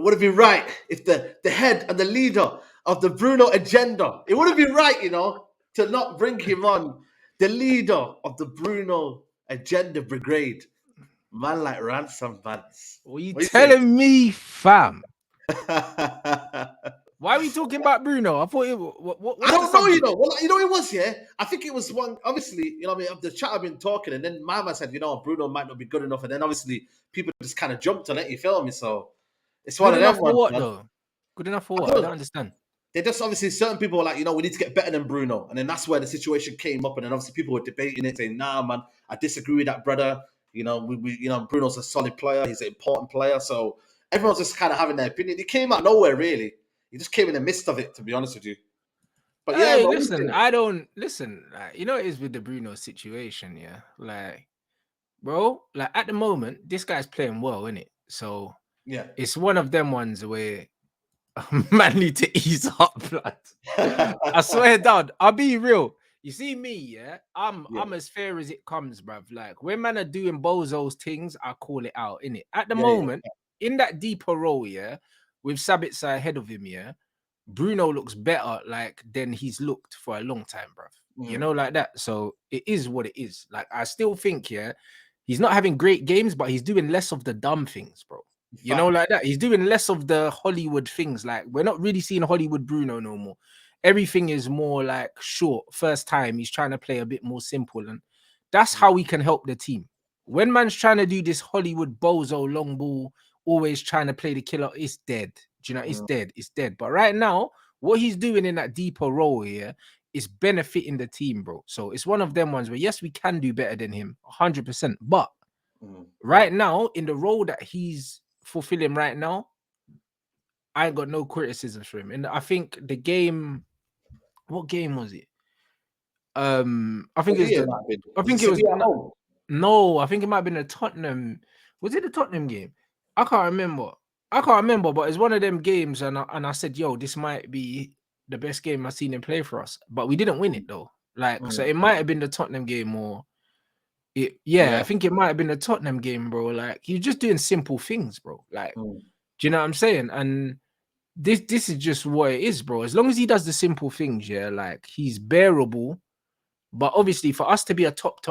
it would have been right if the head and the leader of the Bruno agenda, it would have been right, to not bring him on. The leader of the Bruno agenda brigade, man like RantsNBants. What are you What you say? telling me, fam? Why are we talking about Bruno? I thought it. What's I don't the know, subject? Well, it was, yeah. I think it was one, obviously, I mean, of the chat I've been talking, and then Mama said, Bruno might not be good enough. And then obviously people just kind of jumped on it, you feel me? So it's one Good of them enough for ones, what, man. though? Good enough for I what? I don't don't understand. They just obviously certain people were like, we need to get better than Bruno. And then that's where the situation came up. And then obviously people were debating it, saying, nah, man, I disagree with that, brother. Bruno's a solid player. He's an important player. So everyone's just kind of having their opinion. He came out of nowhere, really. He just came in the midst of it, to be honest with you. But yeah, Hey, bro, listen, I don't listen. Like, it is with the Bruno situation, yeah. Like, bro, like at the moment, this guy's playing well, isn't it? So yeah. it's one of them ones where man need to ease up, blood. I swear, dad, I'll be real. You see me, yeah? I'm as fair as it comes, bruv. Like when man are doing bozos things, I call it out, innit? At the moment, in that deeper role, yeah, with Sabitzer ahead of him, yeah, Bruno looks better like than he's looked for a long time, bruv. Like that. So it is what it is. Like I still think, yeah, he's not having great games, but he's doing less of the dumb things, bro. Like that. He's doing less of the Hollywood things. Like we're not really seeing Hollywood Bruno no more. Everything is more like short. First time he's trying to play a bit more simple, and that's how we can help the team. When man's trying to do this Hollywood bozo long ball, always trying to play the killer, it's dead. Do you know? It's dead. It's dead. But right now, what he's doing in that deeper role here is benefiting the team, bro. So it's one of them ones where yes, we can do better than him, 100%. But right now, in the role that he's fulfilling right now, I ain't got no criticisms for him. And I think the game, what game was it? I think it was no, I think it might have been a Tottenham. Was it the Tottenham game? I can't remember. But it's one of them games, and I said, yo, this might be the best game I've seen him play for us. But we didn't win it though. Like, so it might have been the Tottenham game or I think it might have been the Tottenham game, bro. Like, you're just doing simple things, bro. Like, do you know what I'm saying? And this is just what it is, bro. As long as he does the simple things, yeah, like he's bearable. But obviously, for us to be a top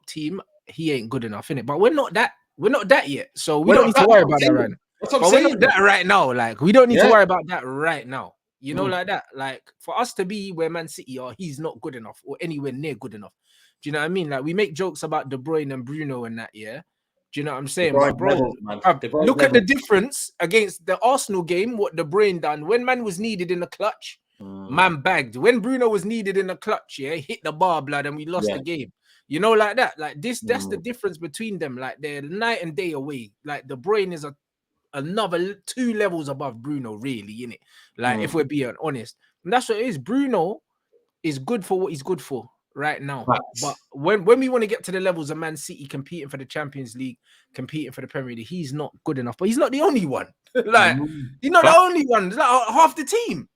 team, he ain't good enough, innit? But we're not that yet. So we don't need to worry about that right now. But we're not that right now. Like, we don't need to worry about that right now. Like that. Like, for us to be where Man City are, he's not good enough or anywhere near good enough. Do you know what I mean? Like, we make jokes about De Bruyne and Bruno and that, yeah? Do you know what I'm saying? But bro, look at the difference against the Arsenal game, what De Bruyne done. When man was needed in the clutch, man bagged. When Bruno was needed in the clutch, yeah, hit the bar, blood, and we lost the game. Like that. Like this, that's the difference between them. Like they're night and day away. Like De Bruyne is another 2 levels above Bruno, really, innit? Like if we're being honest. And that's what it is. Bruno is good for what he's good for right now. But when we want to get to the levels of Man City competing for the Champions League, competing for the Premier League, he's not good enough. But he's not the only one. Like he's not the only one. It's like half the team.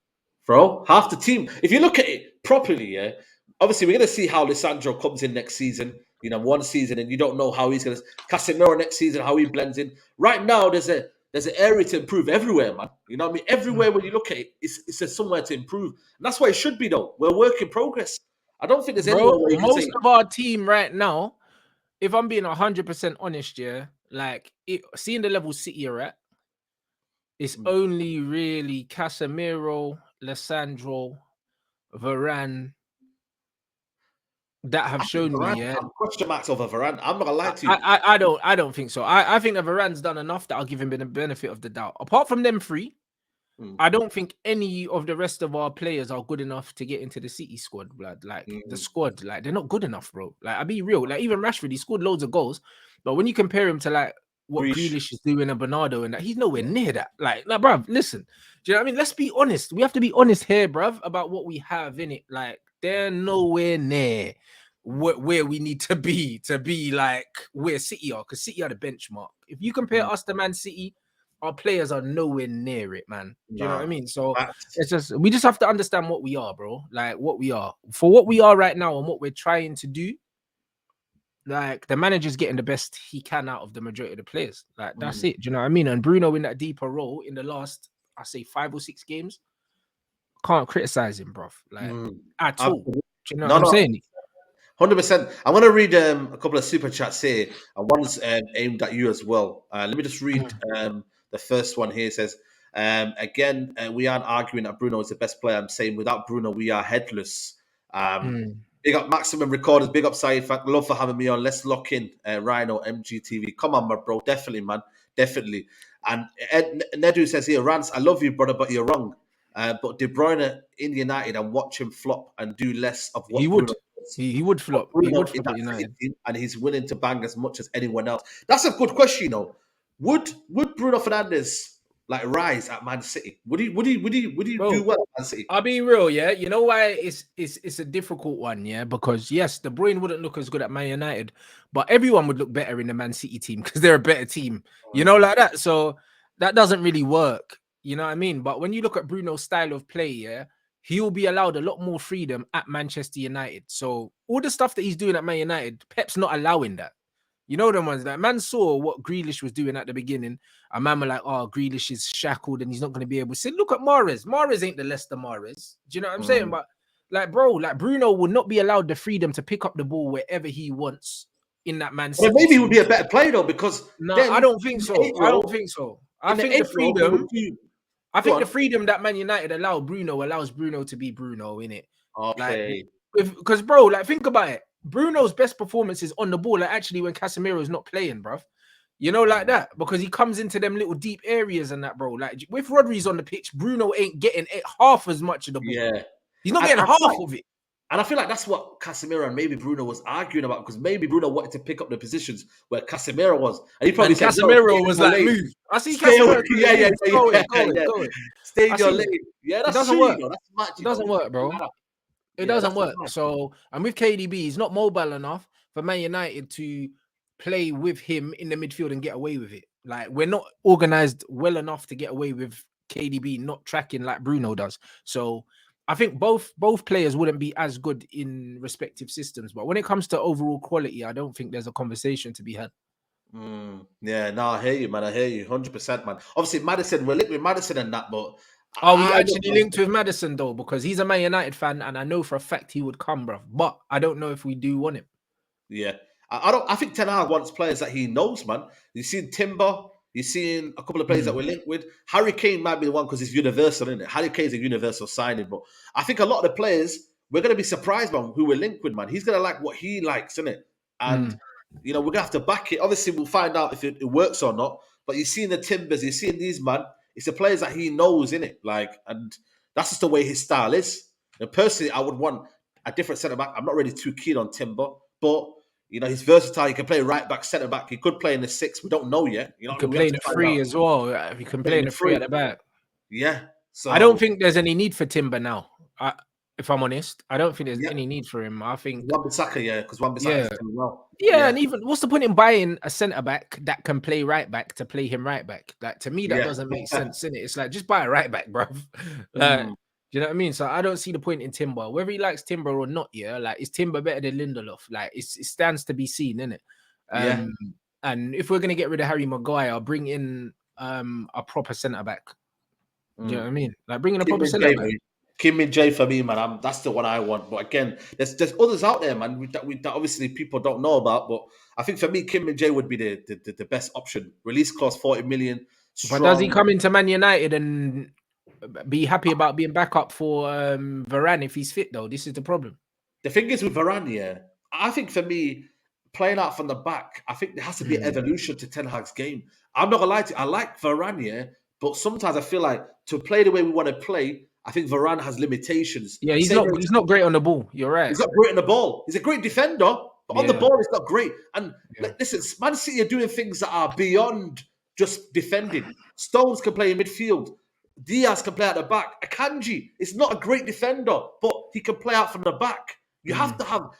Bro, half the team. If you look at it properly, yeah, obviously we're gonna see how Lisandro comes in next season. One season, and you don't know how he's gonna Casemiro next season, how he blends in. Right now, there's an area to improve everywhere, man. You know what I mean? Everywhere when you look at it, it's somewhere to improve. And that's what it should be, though. We're a work in progress. I don't think there's anywhere where you most of our team right now, if I'm being 100% honest, yeah, like seeing the level City are at, it's only really Casemiro, Lisandro, Varane that have shown me, yeah. Question marks over Varane. I'm not gonna lie to you. I don't think so. I think that Varane's done enough that I'll give him the benefit of the doubt. Apart from them 3, I don't think any of the rest of our players are good enough to get into the City squad, blood. Like the squad, like they're not good enough, bro. Like I'll be real. Like even Rashford, he scored loads of goals, but when you compare him to like what Grealish is doing and Bernardo and that, he's nowhere near that. Like, bruv, listen. Do you know what I mean? Let's be honest. We have to be honest here, bruv, about what we have in it. Like they're nowhere near where we need to be like where City are, because City are the benchmark. If you compare us to Man City, our players are nowhere near it, man. Do you know what I mean? So we just have to understand what we are, bro. Like what we are. For what we are right now and what we're trying to do, like the manager's getting the best he can out of the majority of the players. Like that's it. Do you know what I mean? And Bruno in that deeper role in the last, I say 5 or 6 games, can't criticize him, bro. Like at all. Absolutely. Do you know No, what I'm no, saying? 100%. I'm going to read a couple of super chats here, and one's aimed at you as well. Let me just read the first one here. It says, again, we aren't arguing that Bruno is the best player. I'm saying without Bruno, we are headless. Big up Maximum Recorders. Big up Saeed. Love for having me on. Let's lock in Rhino MGTV. Come on, my bro. Definitely, man. Definitely. And Nedu says here, Rants, I love you, brother, but you're wrong. But De Bruyne in United and watch him flop and do less of what He Bruno would. does. He would flop. He Bruno would in flop at that United. team, and he's willing to bang as much as anyone else. That's a good question, you know. Would Bruno Fernandes like rise at Man City? Would he Bro, do well at Man City? I'll be real, yeah. You know why it's a difficult one, yeah? Because yes, De Bruyne wouldn't look as good at Man United, but everyone would look better in the Man City team because they're a better team, you know, like that. So that doesn't really work, you know what I mean? But when you look at Bruno's style of play, yeah, he will be allowed a lot more freedom at Manchester United. So all the stuff that he's doing at Man United, Pep's not allowing that. You know them ones that man saw what Grealish was doing at the beginning. A man were like, oh, Grealish is shackled and he's not going to be able to say, look at Mahrez. Mahrez ain't the Leicester Mahrez. Do you know what I'm saying? But like, bro, like Bruno will not be allowed the freedom to pick up the ball wherever he wants in that Man City. Well, maybe he would be a better player though, because no, then I don't think so. I don't think so. I think the freedom. I think the freedom that Man United allows Bruno to be Bruno, innit? Okay. Like, because bro, like think about it. Bruno's best performances on the ball are actually when Casemiro's not playing, bruv. You know, like that, because he comes into them little deep areas and that, bro. Like with Rodri's on the pitch, Bruno ain't getting half as much of the ball. Yeah, he's not getting half of it. And I feel like that's what Casemiro and maybe Bruno was arguing about, because maybe Bruno wanted to pick up the positions where Casemiro was, and he probably said, Casemiro was like, "Move." I see Casemiro. Go in. Stay in your lane. Yeah, that's doesn't true. Work. You know, that's much. It doesn't work, bro. It doesn't work. So, and with KDB, he's not mobile enough for Man United to play with him in the midfield and get away with it. Like, we're not organized well enough to get away with KDB not tracking like Bruno does. So, I think both players wouldn't be as good in respective systems. But when it comes to overall quality, I don't think there's a conversation to be had. Yeah, no, I hear you, man. I hear you 100%, man. Obviously, Maddison, we're linked with Maddison and that, but are we actually linked with Maddison though? Because he's a Man United fan, and I know for a fact he would come, bro. But I don't know if we do want him. Yeah, I think Ten Hag wants players that he knows, man. You've seen Timber. You've seen a couple of players that we're linked with. Harry Kane might be the one because he's universal, isn't it? Harry Kane's a universal signing, but I think a lot of the players we're going to be surprised by who we're linked with, man. He's going to like what he likes, isn't it? And you know, we're going to have to back it. Obviously, we'll find out if it works or not. But you've seen the Timbers, you've seen these, man. It's the players that he knows, innit? Like, and that's just the way his style is. And personally, I would want a different centre back. I'm not really too keen on Timber, but you know, he's versatile. He can play right back, centre back. He could play in the 6. We don't know yet. You know, he can play in the 3 as well. He can play in the 3 at the back. Yeah. So I don't think there's any need for Timber now. If I'm honest, I don't think there's any need for him. I think Wan-Bissaka, because Wan-Bissaka is doing well. Yeah, and even what's the point in buying a centre back that can play right back to play him right back? Like, to me, that doesn't make sense, innit? It's like, just buy a right back, bro. Like, do you know what I mean? So I don't see the point in Timber. Whether he likes Timber or not, like, is Timber better than Lindelof? Like, it stands to be seen, innit? And if we're gonna get rid of Harry Maguire, bring in a proper centre back. Do you know what I mean? Like, bring in a proper centre back. Kim Min-jae for me, man. That's the one I want. But again, there's others out there, man, that obviously people don't know about. But I think for me, Kim Min-jae would be the best option. Release clause 40 million. Strong. But does he come into Man United and be happy about being back up for Varane if he's fit, though? This is the problem. The thing is with Varane, I think for me, playing out from the back, I think there has to be an evolution to Ten Hag's game. I'm not gonna lie to you, I like Varane, but sometimes I feel like to play the way we want to play, I think Varane has limitations. Yeah, he's not great on the ball. You're right. He's not great on the ball. He's a great defender, but on the ball, he's not great. And listen, Man City are doing things that are beyond just defending. Stones can play in midfield. Diaz can play at the back. Akanji is not a great defender, but he can play out from the back. You have to have.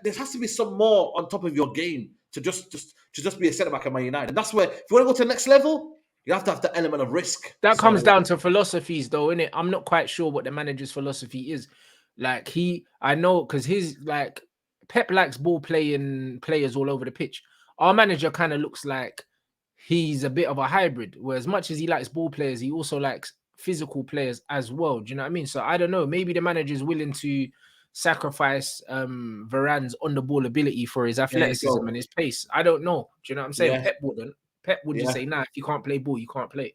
There has to be some more on top of your game to just be a centre back at Man United. And that's where, if you want to go to the next level, you have to have the element of risk. That comes down to philosophies, though, innit? I'm not quite sure what the manager's philosophy is. Like, I know, because his, like, Pep likes ball playing players all over the pitch. Our manager kind of looks like he's a bit of a hybrid, where as much as he likes ball players, he also likes physical players as well. Do you know what I mean? So I don't know. Maybe the manager is willing to sacrifice Varane's on the ball ability for his There you athleticism go. and his pace. I don't know. Do you know what I'm saying? Yeah. Pep wouldn't. Pep would just Yeah. say, nah, if you can't play ball, you can't play.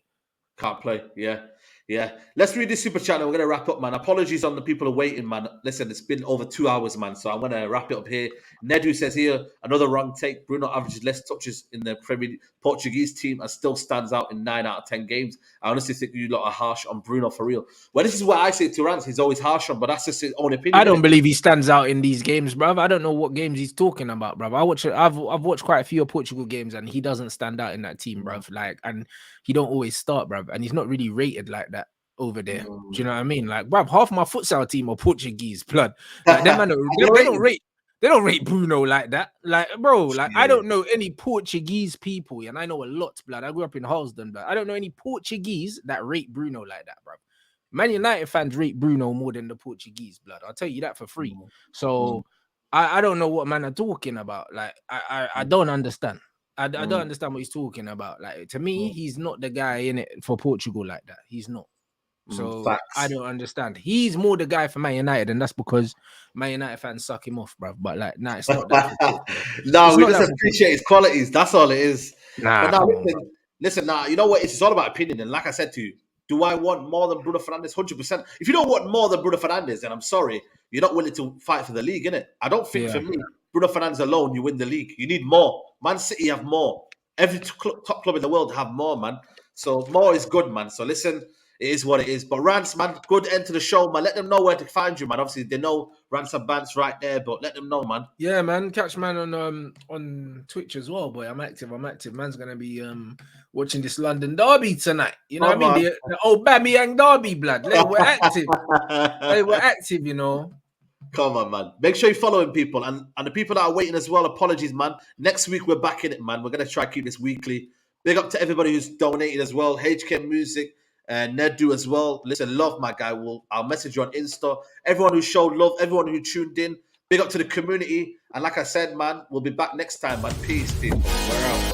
Can't play. Yeah. Yeah. Let's read this super chat and we're going to wrap up, man. Apologies on the people who are waiting, man. Listen, it's been over 2 hours, man. So I'm going to wrap it up here. Nedu says here, another wrong take. Bruno averages less touches in the Premier Portuguese team and still stands out in 9 out of 10 games. I honestly think you lot are harsh on Bruno for real. Well, this is what I say to Rance. He's always harsh on, but that's just his own opinion. I don't believe he stands out in these games, bruv. I don't know what games he's talking about, bruv. I've watched quite a few of Portugal games and he doesn't stand out in that team, bruv. Like, and he don't always start, bruv. And he's not really rated like that over there. Do you know what I mean? Like, bruv, half my futsal team are Portuguese, blood. Like, they don't rate Bruno like that. Like, bro, like I don't know any Portuguese people, and I know a lot, blood. I grew up in Halsden, but I don't know any Portuguese that rate Bruno like that, bruv. Man United fans rate Bruno more than the Portuguese, blood. I'll tell you that for free. So I don't know what man are talking about. Like, I don't understand. I don't understand what he's talking about. Like, to me, he's not the guy in it for Portugal like that. He's not. So I don't understand. He's more the guy for Man United, and that's because Man United fans suck him off, bruv. But like, nah, it's not that. No, we just appreciate his qualities. That's all it is. Nah, but now, listen, now, you know what? It's all about opinion. And like I said to you, do I want more than Bruno Fernandes? 100%. If you don't want more than Bruno Fernandes, then I'm sorry, you're not willing to fight for the league, innit? I don't think for me, Bruno Fernandes alone, you win the league. You need more. Man City have more. Every top club in the world have more, man. So more is good, man. So listen, it is what it is. But Rants, man, good end to the show, man. Let them know where to find you, man. Obviously, they know RantsNBants right there, but let them know, man. Yeah, man. Catch man on Twitch as well, boy. I'm active. Man's gonna be watching this London derby tonight. You know what I mean? The old Bamiyang derby, blood. We're active. We're active, you know. Come on, man. Make sure you're following people. And the people that are waiting as well, apologies, man. Next week, we're back in it, man. We're going to try to keep this weekly. Big up to everybody who's donated as well. HK Music, Nedu as well. Listen, love, my guy. I'll message you on Insta. Everyone who showed love, everyone who tuned in. Big up to the community. And like I said, man, we'll be back next time, man. Peace, people. We're out.